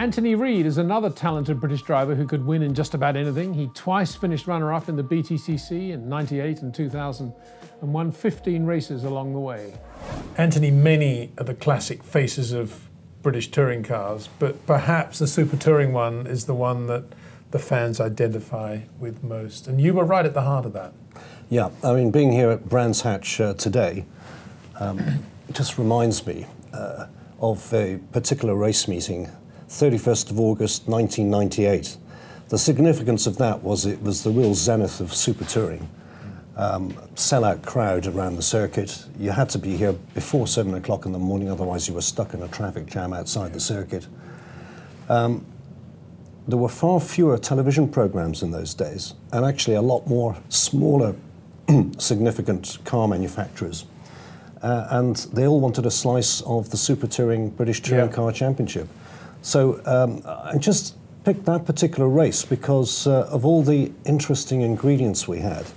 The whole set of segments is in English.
Anthony Reid is another talented British driver who could win in just about anything. He twice finished runner-up in the BTCC in '98 and 2000 and won 15 races along the way. Anthony, many are the classic faces of British touring cars, but perhaps the Super Touring one is the one that the fans identify with most. And you were right at the heart of that. Yeah, I mean, being here at Brands Hatch today just reminds me of a particular race meeting, 31st of August 1998. The significance of that was it was the real zenith of Super Touring. Sell-out crowd around the circuit. You had to be here before 7 o'clock in the morning, otherwise you were stuck in a traffic jam outside the circuit. There were far fewer television programs in those days, and actually a lot more smaller, significant car manufacturers. And they all wanted a slice of the Super Touring British Touring Car Championship. So I just picked that particular race because of all the interesting ingredients we had.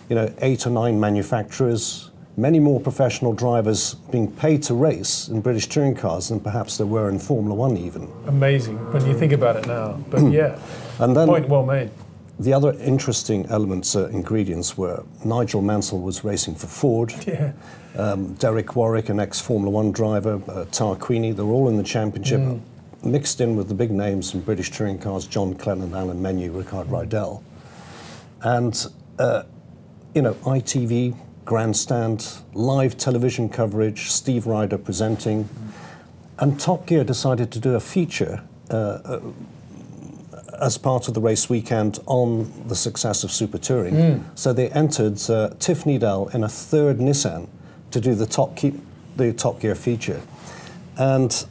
You know, 8 or 9 manufacturers, many more professional drivers being paid to race in British touring cars than perhaps there were in Formula One even. Amazing when you think about it now, but yeah, and then point well made. The other interesting elements, ingredients were Nigel Mansell was racing for Ford, Derek Warwick, an ex-Formula One driver, Tarquini, they were all in the championship, mixed in with the big names in British touring cars, John Clennon, Alan Menu, Rickard Rydell. And, you know, ITV, grandstand, live television coverage, Steve Ryder presenting, and Top Gear decided to do a feature as part of the race weekend on the success of Super Touring. So they entered Tiff Needell in a 3rd Nissan to do the Top Gear feature. And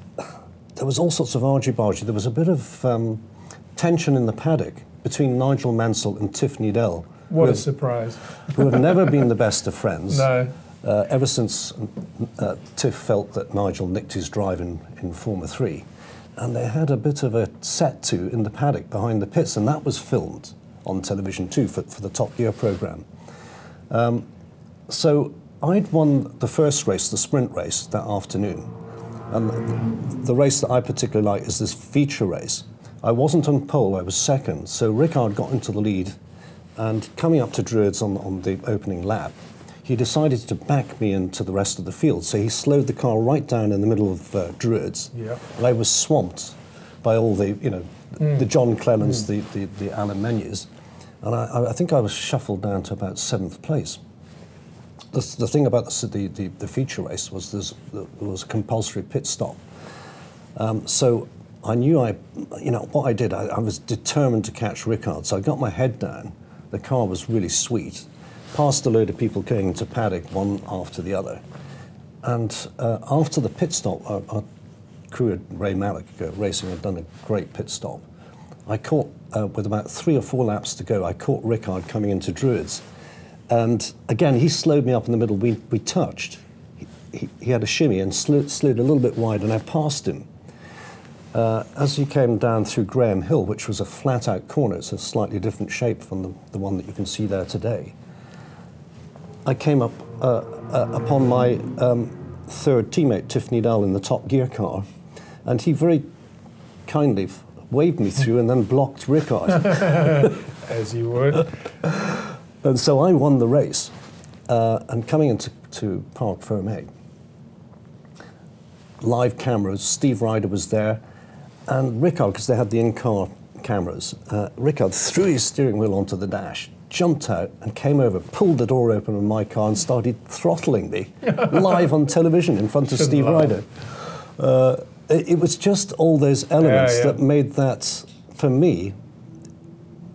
there was all sorts of argy-bargy. There was a bit of tension in the paddock between Nigel Mansell and Tiff Needell. What a surprise. Who have never been the best of friends. No. Ever since Tiff felt that Nigel nicked his drive in Formula 3. And they had a bit of a set-to in the paddock behind the pits, and that was filmed on television too for the Top Gear programme. So I'd won the first race, the sprint race, that afternoon. And the race that I particularly like is this feature race. I wasn't on pole, I was second, so Rickard got into the lead, and coming up to Druids on the opening lap, he decided to back me into the rest of the field. So he slowed the car right down in the middle of Druids. And I was swamped by all the, you know, the John Clennons, the Alan Menus. And I think I was shuffled down to about 7th place. The thing about the feature race was there was a compulsory pit stop. So I knew you know, what I did, I was determined to catch Rickard. So I got my head down. The car was really sweet. Passed a load of people going into paddock, one after the other. And after the pit stop, our crew at Ray Mallock Racing had done a great pit stop. I caught, with about 3 or 4 laps to go, I caught Rickard coming into Druids. And again, he slowed me up in the middle. We touched. He had a shimmy and slid a little bit wide, and I passed him. As he came down through Graham Hill, which was a flat-out corner, it's a slightly different shape from the one that you can see there today, I came up upon my 3rd teammate, Tiff Needell, in the Top Gear car, and he very kindly waved me through and then blocked Rickard. As you would. And so I won the race. And coming into Parc Fermé, live cameras, Steve Ryder was there, and Rickard, because they had the in-car cameras, Rickard threw his steering wheel onto the dash, jumped out and came over, pulled the door open on my car and started throttling me live on television in front of Steve Ryder. It was just all those elements that made that, for me,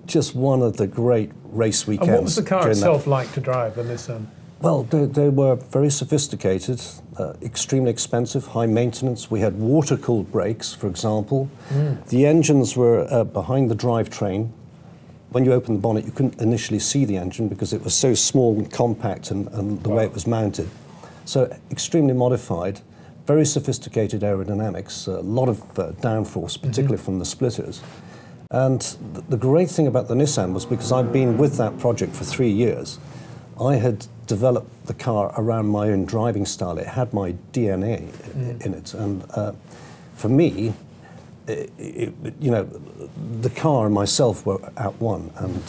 just one of the great race weekends. And what was the car itself like to drive, the Nissan? Well, they were very sophisticated, extremely expensive, high maintenance. We had water-cooled brakes, for example. The engines were behind the drivetrain. When you opened the bonnet, you couldn't initially see the engine because it was so small and compact and the way it was mounted. So extremely modified, very sophisticated aerodynamics, a lot of downforce, particularly from the splitters. And the great thing about the Nissan was because I'd been with that project for 3 years, I had developed the car around my own driving style. It had my DNA in it. And for me, you know, the car and myself were at one, and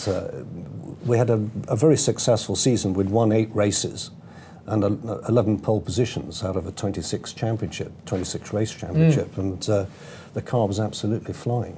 we had a very successful season. We'd won 8 races and 11 pole positions out of a 26 race championship, and the car was absolutely flying.